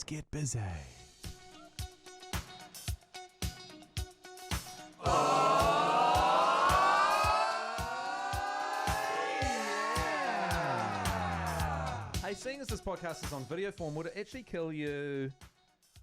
Let's get busy. Hey, seeing as this podcast is on video form, would it actually kill you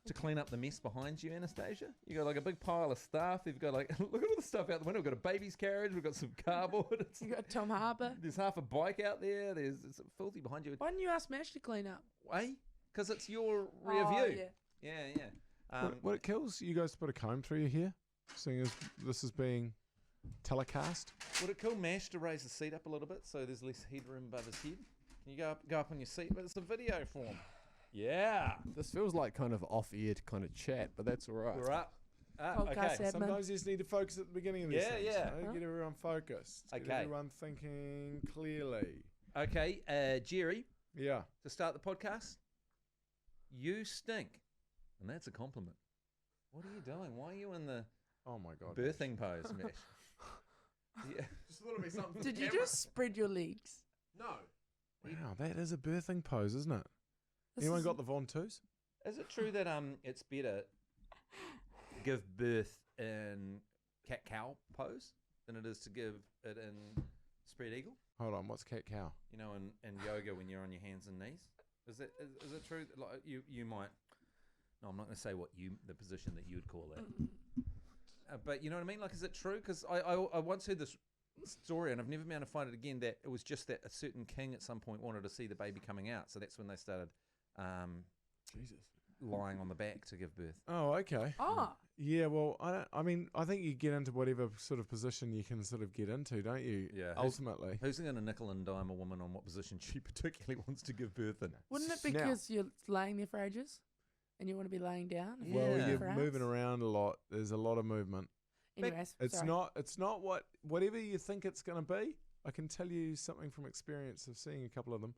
to clean up the mess behind you, Anastasia? You got like a big pile of stuff. You've got like, look at all the stuff out the window. We've got a baby's carriage. We've got some cardboard. You got Tom Harbour. There's half a bike out there. It's filthy behind you. Why didn't you ask Mash to clean up? Eh? Because it's your rear view. Yeah. Yeah. What it kills you guys to put a comb through your hair, seeing as this is being telecast? Would it kill Mash to raise the seat up a little bit so there's less headroom above his head? Can you go up on your seat? But it's a video form. Yeah. This feels like kind of off-air kind of chat, but that's all right. We're up. Podcast Okay. admin. Sometimes you just need to focus at the beginning of these things. Yeah. You know? Get everyone focused. Get Okay. everyone thinking clearly. Okay, Jerry, Yeah. to start the podcast, you stink. And that's a compliment. What are you doing? Why are you in the Oh my God. birthing pose, Mesh? Yeah. Just a little bit something. Did you just spread your legs? No. Wow, that is a birthing pose, isn't it? This Anyone is- got the Von Twos? Is it true that it's better to give birth in cat-cow pose than it is to give it in spread eagle? Hold on, what's cat cow? You know, in yoga when you're on your hands and knees? Is it true that like you might... No, I'm not going to say what the position that you would call it. But you know what I mean? Like, is it true? Because I once heard this story, and I've never been able to find it again, that it was just that a certain king at some point wanted to see the baby coming out. So that's when they started Jesus. lying on the back to give birth. Oh, okay. Ah, Yeah, well, I think you get into whatever sort of position you can sort of get into, don't you? Yeah. Ultimately. Who's going to nickel and dime a woman on what position she particularly wants to give birth in? wouldn't it be Now- because you're laying there for ages and you want to be laying down? Yeah. Well, For you're hours? moving around a lot. There's a lot of movement. Anyways, It's sorry. not whatever you think it's going to be. I can tell you something from experience of seeing a couple of them.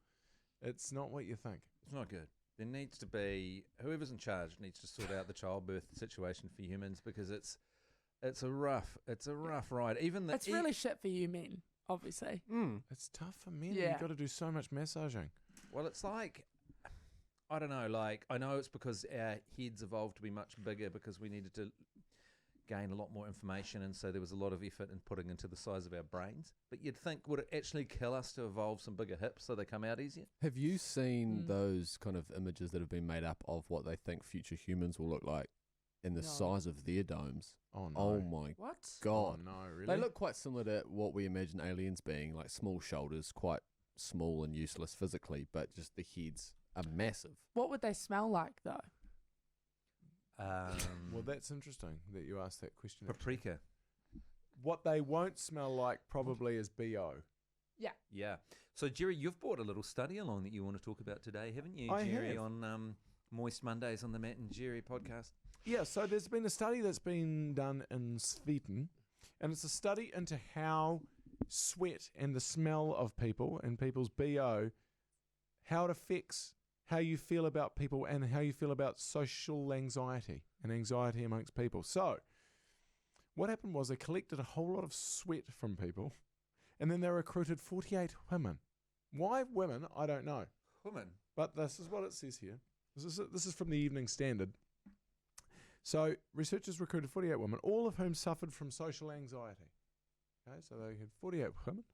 It's not what you think. It's not good. There needs to be, whoever's in charge needs to sort out the childbirth situation for humans, because it's a rough ride. Even the It's really shit for you men, obviously. It's tough for men. Yeah. You've got to do so much massaging. well, it's like, I don't know. Like, I know it's because our heads evolved to be much bigger because we needed to gain a lot more information, and so there was a lot of effort in putting into the size of our brains. But you'd think, would it actually kill us to evolve some bigger hips so they come out easier? Have you seen those kind of images that have been made up of what they think future humans will look like in the No. size of their domes? Oh no. Oh my What? Oh God. no, really? They look quite similar to what we imagine aliens being, like small shoulders, quite small and useless physically, but just the heads are massive. What would they smell like, though? Well, that's interesting that you asked that question. Paprika. What they won't smell like probably is BO. Yeah. Yeah. So, Jerry, you've brought a little study along that you want to talk about today, haven't you, I Jerry, have. on Moist Mondays on the Matt and Jerry podcast? Yeah, so there's been a study that's been done in Sweden, and it's a study into how sweat and the smell of people and people's BO, how it affects how you feel about people and how you feel about social anxiety and anxiety amongst people. So what happened was they collected a whole lot of sweat from people, and then they recruited 48 women. Why women? I don't know. Woman. But this is what it says here. This is from the Evening Standard. So researchers recruited 48 women, all of whom suffered from social anxiety. Okay, so they had 48 women.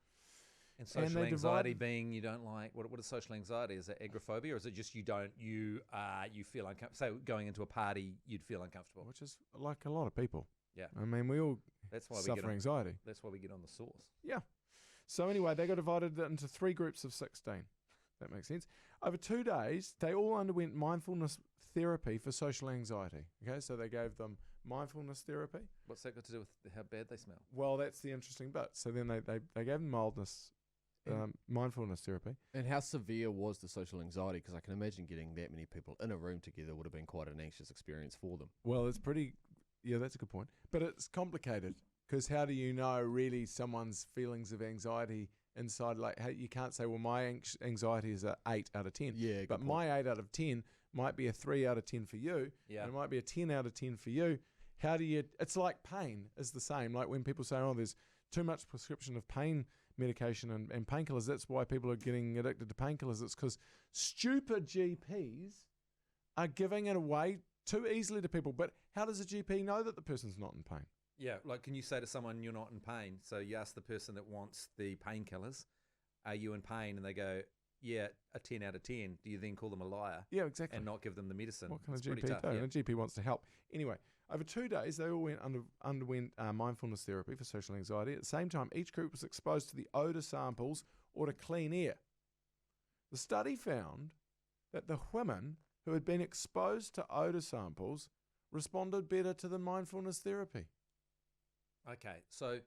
And social they anxiety divided- being you don't like, what is social anxiety? Is it agoraphobia, or is it just you feel uncomfortable? So going into a party, you'd feel uncomfortable. Which is like a lot of people. Yeah. I mean, we all That's why we suffer get on, anxiety. That's why we get on the sauce. Yeah. So anyway, they got divided into 3 groups of 16. That makes sense. Over 2 days, they all underwent mindfulness therapy for social anxiety. Okay, so they gave them mindfulness therapy. What's that got to do with how bad they smell? Well, that's the interesting bit. So then they gave them mindfulness therapy. And how severe was the social anxiety? Because I can imagine getting that many people in a room together would have been quite an anxious experience for them. Well, it's pretty... Yeah, that's a good point. But it's complicated, because how do you know really someone's feelings of anxiety inside? Like, how, you can't say, well, my anxiety is a 8 out of 10. Yeah, good but point. my 8 out of 10 might be a 3 out of 10 for you. Yeah. And it might be a 10 out of 10 for you. How do you... It's like pain is the same. Like when people say, oh, there's too much prescription of pain medication and painkillers. That's why people are getting addicted to painkillers. It's because stupid GPs are giving it away too easily to people. But how does a GP know that the person's not in pain? Yeah, like can you say to someone you're not in pain? So you ask the person that wants the painkillers, are you in pain? And they go, yeah, a 10 out of 10. Do you then call them a liar? Yeah, exactly. And not give them the medicine? What can It's a pretty GP tough, do? yeah. And a GP wants to help. Anyway, over 2 days, they all underwent mindfulness therapy for social anxiety. At the same time, each group was exposed to the odour samples or to clean air. The study found that the women who had been exposed to odour samples responded better to the mindfulness therapy. Okay, so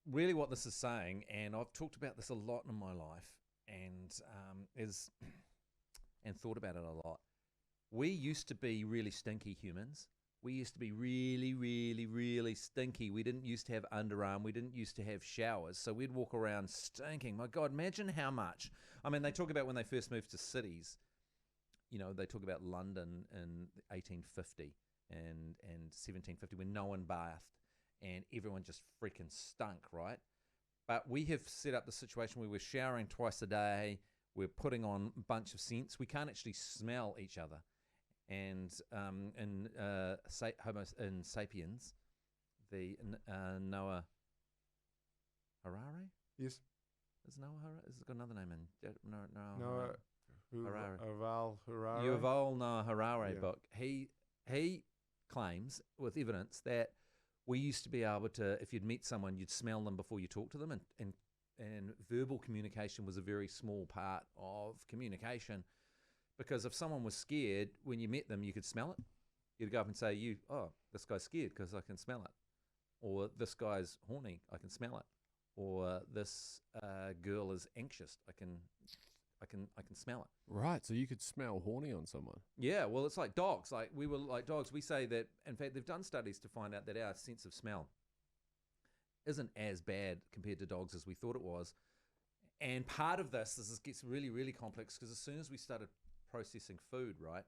really what this is saying, and I've talked about this a lot in my life, and and thought about it a lot. We used to be really stinky humans. We used to be really, really, really stinky. We didn't used to have underarm. We didn't used to have showers. So we'd walk around stinking. My God, imagine how much. I mean, they talk about when they first moved to cities, you know, they talk about London in 1850 and 1750 when no one bathed and everyone just freaking stunk, right? But we have set up the situation where we're showering twice a day. We're putting on a bunch of scents. We can't actually smell each other. And in Sapiens, the Noah Harari? Yes. Is Noah Harari? Has it got another name in? Noah Harari. Yuval Harari. Yuval Noah Harari Yeah. book. He claims with evidence that we used to be able to, if you'd meet someone, you'd smell them before you talk to them, and verbal communication was a very small part of communication, because if someone was scared, when you met them, you could smell it. You'd go up and say, this guy's scared because I can smell it. Or this guy's horny, I can smell it. Or this girl is anxious, I can smell it. Right, so you could smell horny on someone. Yeah, well, it's like dogs. Like we were like dogs. We say that, in fact, they've done studies to find out that our sense of smell isn't as bad compared to dogs as we thought it was. And part of this gets really, really complex, because as soon as we started processing food, right,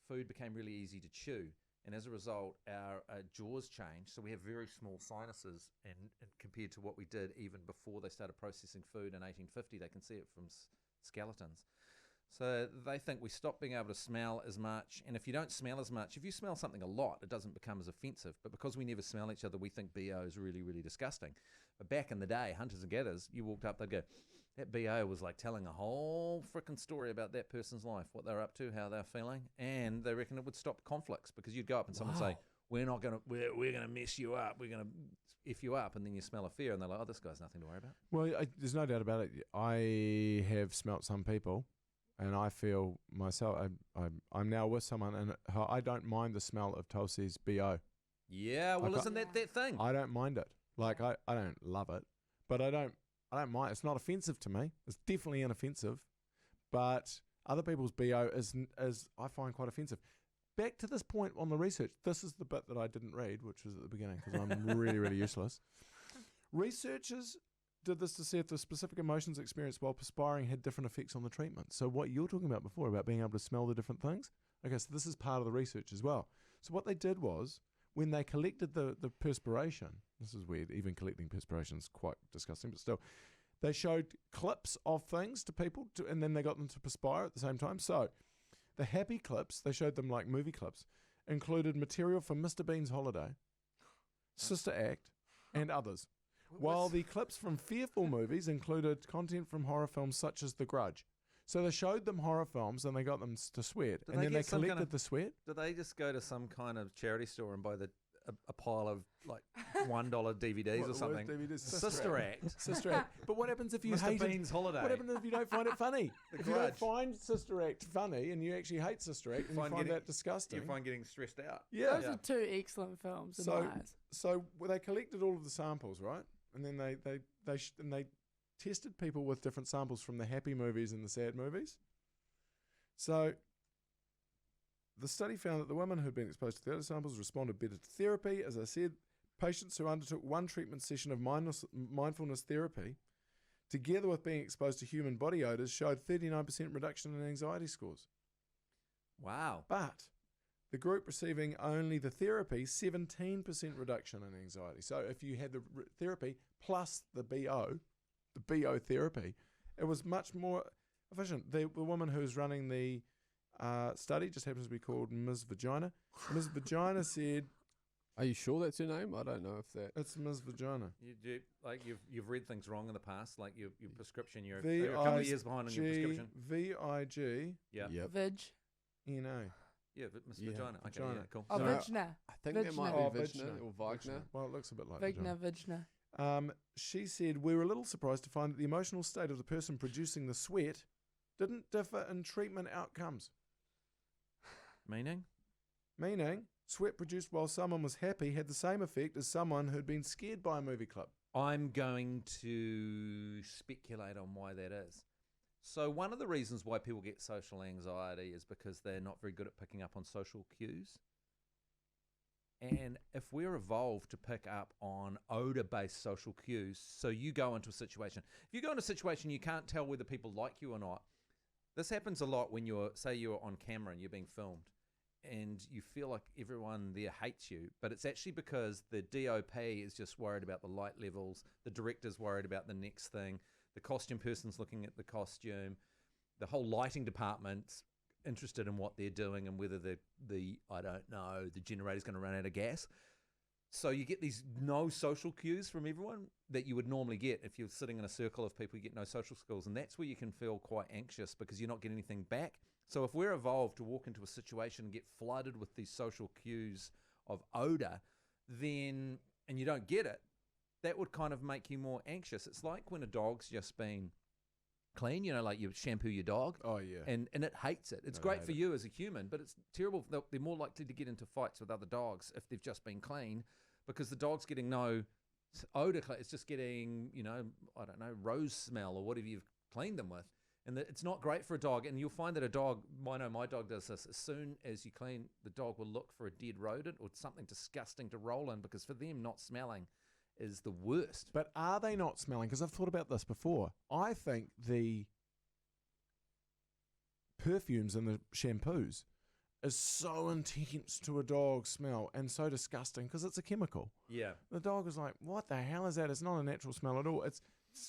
food became really easy to chew. And as a result, our jaws changed. So we have very small sinuses, and compared to what we did even before they started processing food in 1850, they can see it from skeletons. So they think we stop being able to smell as much. And if you don't smell as much, if you smell something a lot, it doesn't become as offensive. But because we never smell each other, we think BO is really, really disgusting. But back in the day, hunters and gatherers, you walked up, they'd go, that BO was like telling a whole freaking story about that person's life, what they're up to, how they're feeling. And they reckon it would stop conflicts, because you'd go up and someone would say, we're going to mess you up. We're going to F you up. And then you smell a fear, and they're like, oh, this guy's nothing to worry about. Well, there's no doubt about it. I have smelt some people, and I feel myself, I'm now with someone, and I don't mind the smell of Tulsi's BO. Yeah, well, isn't that thing? I don't mind it. Like, I don't love it, but I don't mind. It's not offensive to me. It's definitely inoffensive, but other people's BO is I find quite offensive. Back to this point on the research. This is the bit that I didn't read, which was at the beginning, because I'm really, really useless. Researchers did this to see if the specific emotions experienced while perspiring had different effects on the treatment. So what you're talking about before, about being able to smell the different things, okay, so this is part of the research as well. So what they did was, when they collected the perspiration, this is weird, even collecting perspiration is quite disgusting, but still, they showed clips of things to people, and then they got them to perspire at the same time. So the happy clips, they showed them like movie clips, included material from Mr. Bean's Holiday, Sister Act, and others. While the clips from fearful movies included content from horror films such as The Grudge. So they showed them horror films and they got them to sweat. Did and they then they get some kind collected of- the sweat. Do they just go to some kind of charity store and buy a pile of like $1 DVDs or something? DVDs? Sister Act. Sister Act. But what happens if you Mr. hate it? Bean's Holiday. What happens if you don't find it funny? The If you don't Grudge. find Sister Act funny and you actually hate Sister Act and you find that disgusting. You find getting stressed out. Yeah. Those are two excellent films in So- my eyes. So they collected all of the samples, right? And then they tested people with different samples from the happy movies and the sad movies. So the study found that the women who had been exposed to the other samples responded better to therapy. As I said, patients who undertook one treatment session of mindfulness therapy, together with being exposed to human body odors, showed 39% reduction in anxiety scores. Wow. But the group receiving only the therapy, 17% reduction in anxiety. So if you had the therapy plus the BO therapy, it was much more efficient. The woman who was running the study. Just happens to be called Ms. Vagina. Ms. Vagina said, Are you sure that's your name? I don't know if that. it's Ms. Vagina. You've read things wrong in the past, like your prescription. You're a couple of years behind on your prescription. Vigina. Yeah. Yep. Vig. Yeah, Miss Yeah, Vagina. Okay, vagina. yeah, cool. Oh, No. Vigna. I think that might Oh, be Vigna Vigna. or Wagner. Well, it looks a bit like Vigna, vagina. Vigna. She said, we were a little surprised to find that the emotional state of the person producing the sweat didn't differ in treatment outcomes. Meaning? Meaning, sweat produced while someone was happy had the same effect as someone who'd been scared by a movie clip. I'm going to speculate on why that is. So one of the reasons why people get social anxiety is because they're not very good at picking up on social cues. And if we're evolved to pick up on odor-based social cues, so you go into a situation. If you go into a situation you can't tell whether people like you or not, this happens a lot when you're on camera and you're being filmed and you feel like everyone there hates you, but it's actually because the DOP is just worried about the light levels, the director's worried about the next thing, the costume person's looking at the costume, the whole lighting department's interested in what they're doing and whether the generator's going to run out of gas. So you get these no social cues from everyone that you would normally get if you're sitting in a circle of people. You get no social skills, and that's where you can feel quite anxious because you're not getting anything back. So if we're evolved to walk into a situation and get flooded with these social cues of odor, then and you don't get it, that would kind of make you more anxious. It's like when a dog's just been clean, like you shampoo your dog. Oh, yeah. And it hates it. It's No, great they for hate you as a human, but it's terrible. They're more likely to get into fights with other dogs if they've just been clean because the dog's getting no odor. It's just getting, rose smell or whatever you've cleaned them with. And it's not great for a dog. And you'll find that a dog, I know my dog does this, as soon as you clean, the dog will look for a dead rodent or something disgusting to roll in because for them, not smelling is the worst. But are they not smelling? Because I've thought about this before. I think the perfumes and the shampoos is so intense to a dog's smell and so disgusting because it's a chemical. Yeah. The dog is like, what the hell is that? It's not a natural smell at all. It's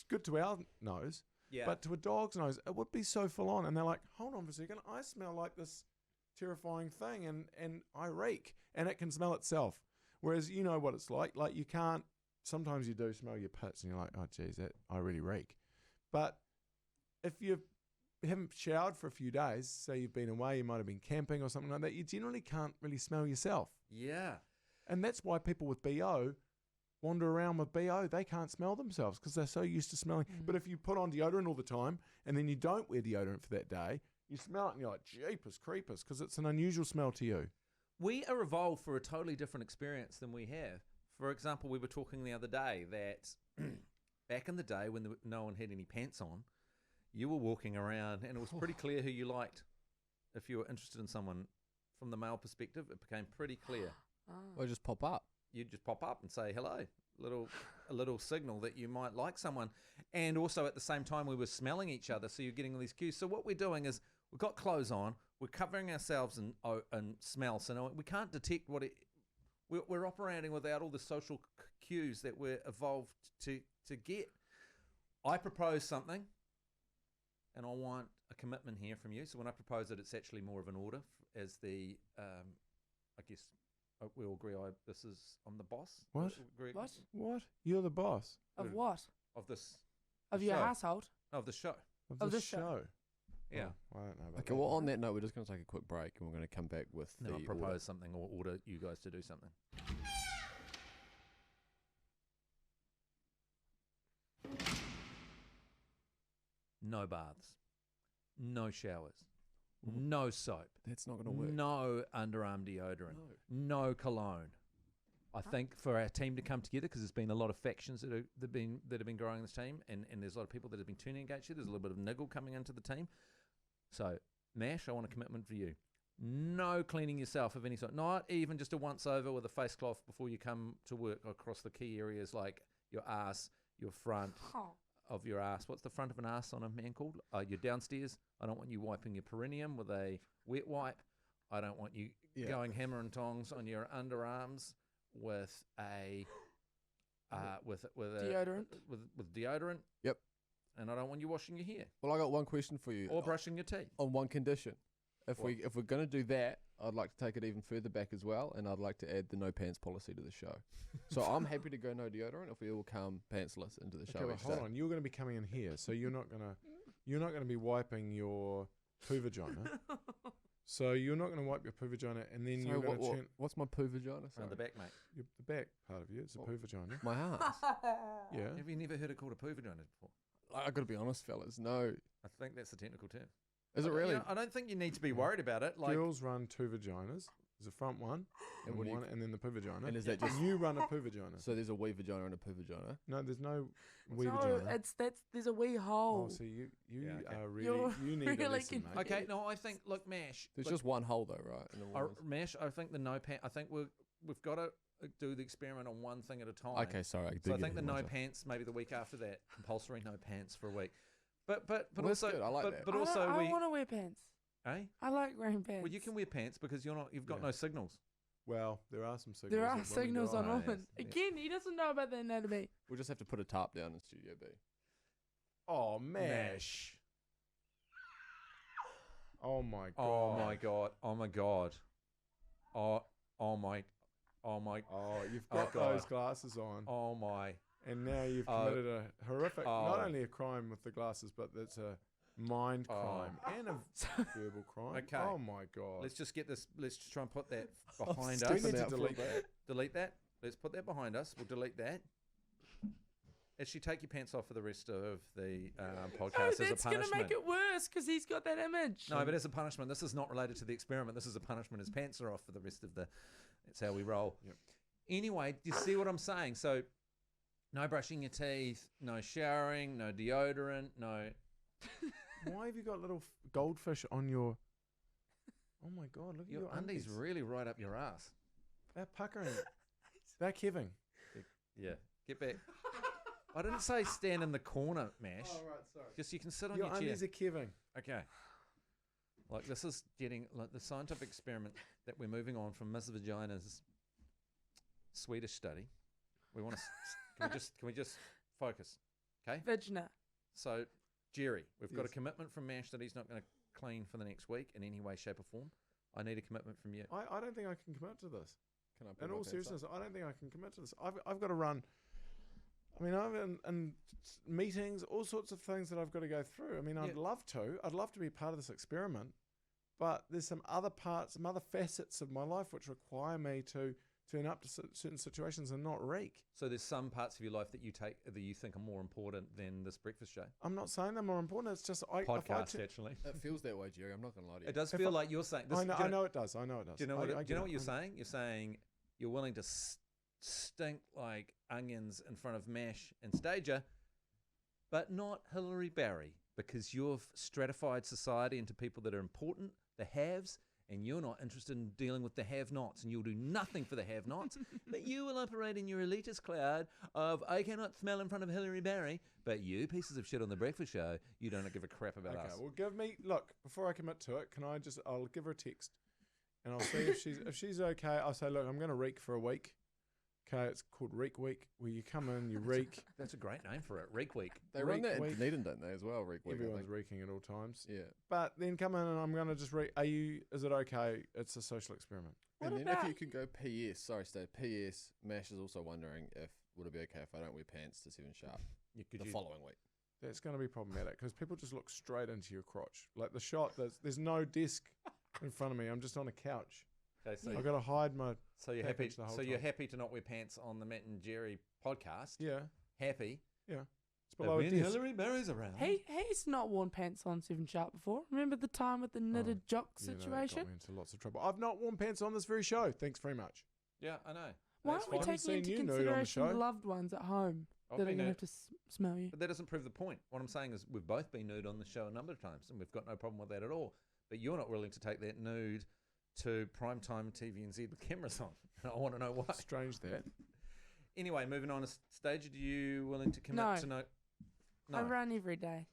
good to our nose, Yeah. but to a dog's nose, it would be so full on. And they're like, hold on for a second, I smell like this terrifying thing and I reek. And it can smell itself. Whereas you know what it's like. Like you can't, sometimes you do smell your pits and you're like, oh, geez, I really reek. But if you haven't showered for a few days, say you've been away, you might have been camping or something like that, you generally can't really smell yourself. Yeah. And that's why people with BO wander around with BO. They can't smell themselves because they're so used to smelling. But if you put on deodorant all the time and then you don't wear deodorant for that day, you smell it and you're like, jeepers creepers, because it's an unusual smell to you. We are evolved for a totally different experience than we have. For example, we were talking the other day that back in the day when no one had any pants on, you were walking around and it was pretty clear who you liked. If you were interested in someone from the male perspective, it became pretty clear. Or just pop up. You'd just pop up and say hello, a little signal that you might like someone. And also at the same time, we were smelling each other, so you're getting all these cues. So what we're doing is we've got clothes on, we're covering ourselves in smell, so no, we can't detect what it. We're operating without all the social cues that we're evolved to get. I propose something, and I want a commitment here from you. So when I propose it, it's actually more of an order as the, I guess we all agree I'm the boss. What? What? What? You're the boss Of what? Of this. Of your show. household? Of the show. of this this show. Yeah. Oh, I don't know about Okay, that. well, on that note, we're just going to take a quick break and we're going to come back with Then the I propose order. something or order you guys to do something. No baths. No showers. No soap. That's not going to work. No underarm deodorant. No cologne. I think for our team to come together, because there's been a lot of factions that have been growing this team, and there's a lot of people that have been turning against you. There's a little bit of niggle coming into the team. So, Mash, I want a commitment for you. No cleaning yourself of any sort. Not even just a once over with a face cloth before you come to work across the key areas like your ass, your front of your ass. What's the front of an ass on a man called? Your downstairs. I don't want you wiping your perineum with a wet wipe. I don't want you going hammer and tongs on your underarms with a with Deodorant. with deodorant. Yep. And I don't want you washing your hair Well, I got one question for you. or brushing your teeth. On one condition. if we're gonna do that, I'd like to take it even further back as well, and I'd like to add the no pants policy to the show. So I'm happy to go no deodorant if we all come pantsless into the show. Okay, but each hold day. on. You're going to be coming in here, so you're not going to be wiping your poo vagina. So you're not going to wipe your poo vagina, and then So you're going to turn what's my poo vagina? Around the back, mate. the back part of you. It's a poo vagina. My ass. Yeah. Have you never heard it called a poo vagina before? I got to be honest, fellas. No, I think that's the technical term. is it really? I don't think you need to be worried about it. Like, Girls run two vaginas. There's a front one, And and what do you- one, and then the poo vagina. And is that just you run a poo vagina? so? There's a wee vagina and a poo vagina. No, there's no wee No, vagina. there's a wee hole. Oh, so you Yeah, okay. are really You're you need a really lesson, mate. okay, no, I think look, Mash. There's look, just one hole though, right? In the walls. Mash. I think the no pants. I think we've got to do the experiment on one thing at a time. Okay, sorry. So I think the no pants, maybe the week after that, compulsory no pants for a week. But Well, that's also, good. I like that. but also I we, want to wear pants. eh? I like wearing pants. Well, you can wear pants because you've got Yeah. no signals. Well, there are some signals. There are that women signals go, on "Oh, women. yes, Again, he doesn't know about the anatomy. We'll just have to put a tarp down in Studio B. Oh, Mash. Oh my god. Oh my god. Oh my god. Oh my. Oh, you've Oh, got God. those glasses on, Oh my. and now you've Oh. committed a horrific, not Oh. only a crime with the glasses, but it's a mind Oh. crime and a verbal crime. Okay. Oh my god. Let's just get this. Let's just try and put that behind We us. need to out for a delete bit. that. Delete that. Let's put that behind us. We'll delete that. Actually, take your pants off for the rest of the podcast No, as a that's going to punishment. make it worse because he's got that image. No, but as a punishment. This is not related to the experiment. This is a punishment. His pants are off for the rest of the. That's how we roll. Yep. Anyway, do you see what I'm saying? So, no brushing your teeth, no showering, no deodorant, no. Why have you got little goldfish on your? Oh my god! Look at Your your undies really right up your ass. They're puckering. They're keving. Yeah, get back. I didn't say stand in the corner, Mash. right, sorry. Just you can sit on Your your chair. undies are keving. Okay. Like this is getting like the scientific experiment that we're moving on from Miss Vagina's Swedish study. We want to can we just focus, okay? Vagina. So, Jerry, we've got a Yes. commitment from Mash that he's not going to clean for the next week in any way, shape, or form. I need a commitment from you. I don't think I can commit to this. Can I put In my all pants up? seriousness, I don't think I can commit to this. I've got to run. I mean, I've in meetings, all sorts of things that I've got to go through. I mean, I'd Yeah. love to. I'd love to be part of this experiment, but there's some other parts, some other facets of my life which require me to turn up to certain situations and not reek. So there's some parts of your life that you think are more important than this breakfast show I'm not saying they're more important. It's just if I podcast. Actually, It feels that way, Jerry. I'm not gonna lie to you. it does If feel I- like you're saying. This, I know, do you I know it does. I know it does. Do you know I- what? I Do you know get what it. you're saying? You're saying you're willing to stink like onions in front of Mash and Stager, but not Hillary Barry, because you've stratified society into people that are important, the haves, and you're not interested in dealing with the have-nots, and you'll do nothing for the have-nots, but you will operate in your elitist cloud of I cannot smell in front of Hillary Barry, but you pieces of shit on the breakfast show, you don't give a crap about Okay, us. well, look, before I commit to it, I'll give her a text and I'll see if she's okay. I'll say, look, I'm going to reek for a week. Okay, it's called Reek Week, where you come in, you reek. That's a great name for it, Reek Week. They run that in Week. Dunedin, don't they, as well? Reek week, I Everyone's think. reeking at all times. Yeah. But then come in and I'm going to just reek. Is it okay? It's a social experiment. What And then about if you could go PS, sorry, Steve, PS, Mash is also wondering if would it be okay if I don't wear pants to 7 sharp the following week. That's going to be problematic because people just look straight into your crotch. Like the shot, there's no desk in front of me. I'm just on a couch. Okay, so I've got to hide my. So you're happy. package the whole So you're time. happy to not wear pants on the Matt and Jerry podcast. Yeah, Happy. it's But below a when desk. Hillary Barry's around. He's not worn pants on 7 sharp before. Remember the time with the knitted jock You know, that situation? got me into lots of trouble. I've not worn pants on this very show. Thanks very much. Yeah, I know. Why That's aren't we fine. haven't taking seen into you nude on the consideration the show. loved ones at home I've that are been going to nude, have to smell you? but that doesn't prove the point. What I'm saying is we've both been nude on the show a number of times, and we've got no problem with that at all. But you're not willing to take that nude to primetime TVNZ with cameras on. I want to know why. Strange that. Anyway, moving on to Stage. Are you willing to commit No. to no? I No. run every day.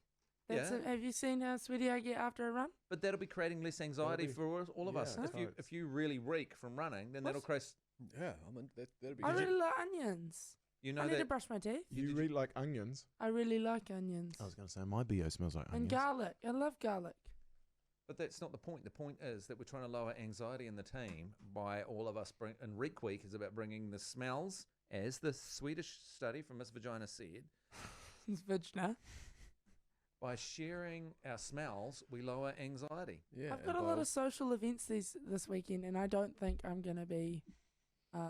That's Yeah. it. Have you seen how sweaty I get after a run? But that'll be creating less anxiety be- for all of us. yeah, If you really reek from running, then that'll create. Yeah, that'd be I good. really like onions. You know I need to that. brush my teeth. You did read like onions. I really like onions. I was going to say my BO smells like And onions. garlic. I love garlic. But that's not the point. The point is that we're trying to lower anxiety in the team by all of us and Reek Week is about bringing the smells, as the Swedish study from Miss Vagina said. Vagina. By sharing our smells, we lower anxiety. Yeah, I've got a lot of social events this weekend, and I don't think I'm going to be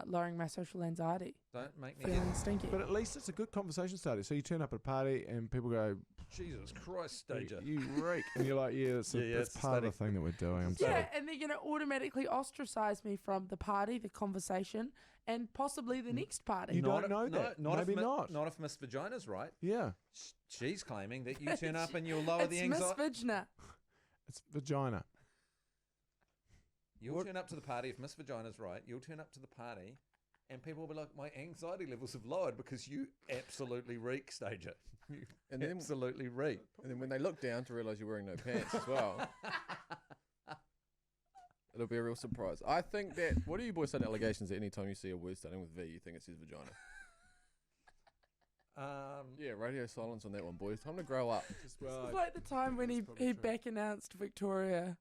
lowering my social anxiety. Don't make me Feeling stinky. But at least it's a good conversation starter. So you turn up at a party and people go, Jesus Christ, Stager. you reek. And you're like, yeah, it's it's part a of the thing that we're doing. I'm yeah, sorry. and they're going to automatically ostracize me from the party, the conversation, and possibly the next party. You don't know that. Maybe if not. Not if Miss Vagina's right. Yeah. She's claiming that you turn up and you'll lower the It's Miss anxiety. Vagina. It's vagina. You'll turn up to the party if Miss Vagina's right. You'll turn up to the party and people will be like, my anxiety levels have lowered because you absolutely reek, Stager. You And then- absolutely reek. And then when they look down to realise you're wearing no pants as well, it'll be a real surprise. I think that, what do you boys say to allegations that any time you see a word starting with V, you think it says vagina? Yeah, radio silence on that one, boys. Time to grow up. It's like the time when he back announced Victoria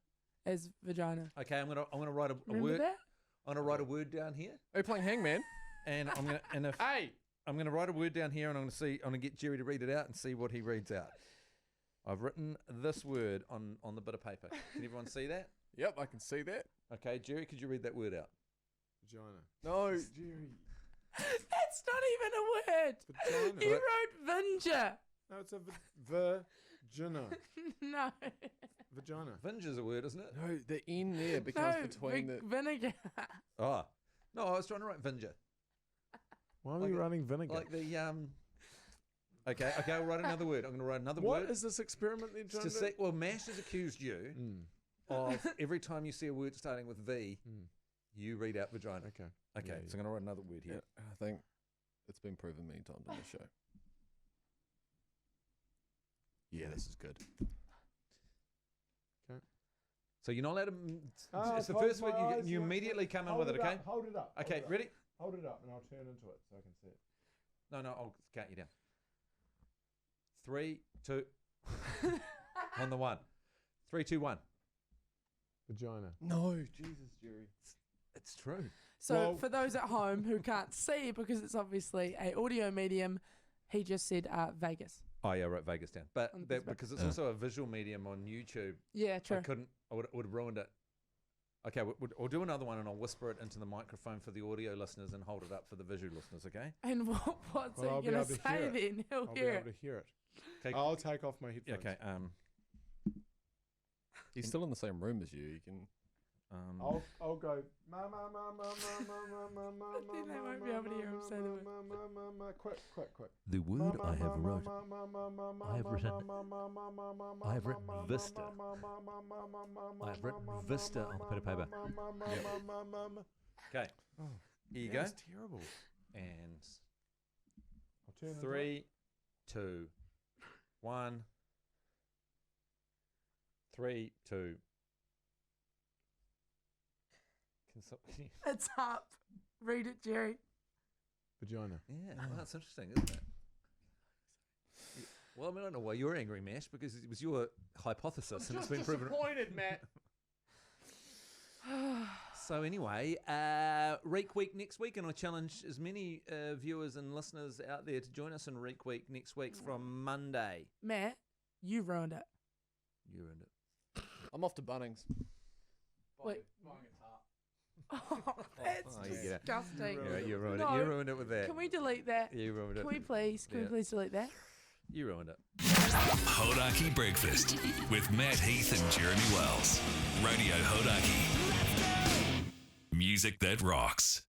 as vagina. Okay, I'm gonna write a Remember word. that? I'm gonna write a word down here, Are you playing Hangman? and I'm gonna write a word down here, and I'm gonna get Jerry to read it out and see what he reads out. I've written this word on the bit of paper. Can everyone see that? Yep, I can see that. Okay, Jerry, could you read that word out? Vagina. No. Jerry. That's not even a word. Vagina. He wrote Vinger. No, it's a vagina. No. Vagina. Vinge is a word, isn't it? No, the N there becomes No, between the... vinegar. Oh, no, I was trying to write Vinger. Why are Like you a- running vinegar? Like the Okay, I'll write another word. I'm going to write another What word. is this experiment that you're to trying to say, do? well, Mash has accused you of every time you see a word starting with V, you read out vagina. Okay. Okay, Yeah, so I'm going to write another word here. Yeah, I think it's been proven many times on the show. Yeah, this is good. So you're not allowed to. It's the close first my word eyes, you yeah. immediately come in Hold with it. it Okay. up, hold it up. Okay. hold it up. Ready? Hold it up and I'll turn into it so I can see it. No, I'll count you down. 3, 2. On the 1. 3, 2, 1. Vagina. No, Jesus, Jerry. It's true. So Well- for those at home who can't see, because it's obviously a audio medium, he just said Vegas. Oh yeah, I wrote Vegas down, but On the that, back. because it's also a visual medium on YouTube. Yeah, true. I would have ruined it. Okay, we'll do another one and I'll whisper it into the microphone for the audio listeners and hold it up for the visual listeners, okay? And what's Well, I'll he be going to able to hear say it. then? He'll I'll be hear able it. to hear it. Okay. I'll take off my headphones. Okay, He's still in the same room as you. You can... I'll go. Ma ma ma ma ma ma ma ma I think they won't be able to hear him say the word. Quick. The word I have wrote. I have written Vista. I have written Vista on the bit of paper. Okay. Oh, Here you go. That's terrible. And I'll turn into it. 3, 2, 1. 3, 2. Can you? It's up. Read it, Jerry. Vagina. Yeah, well, that's interesting, isn't it? Yeah. Well, I don't know why you're angry, Mash, because it was your hypothesis and it's been proven. disappointed, Matt. So anyway, Reek Week next week, and I challenge as many viewers and listeners out there to join us in Reek Week next week from Monday. Matt, you ruined it. You earned it. I'm off to Bunnings. Wait. Oh, that's Oh, you get it. disgusting. You ruined No. it. You ruined it with that. Can we delete that? You ruined it. Can we please delete that? You ruined it. Hodaki Breakfast with Matt Heath and Jeremy Wells. Radio Hodaki. Music that rocks.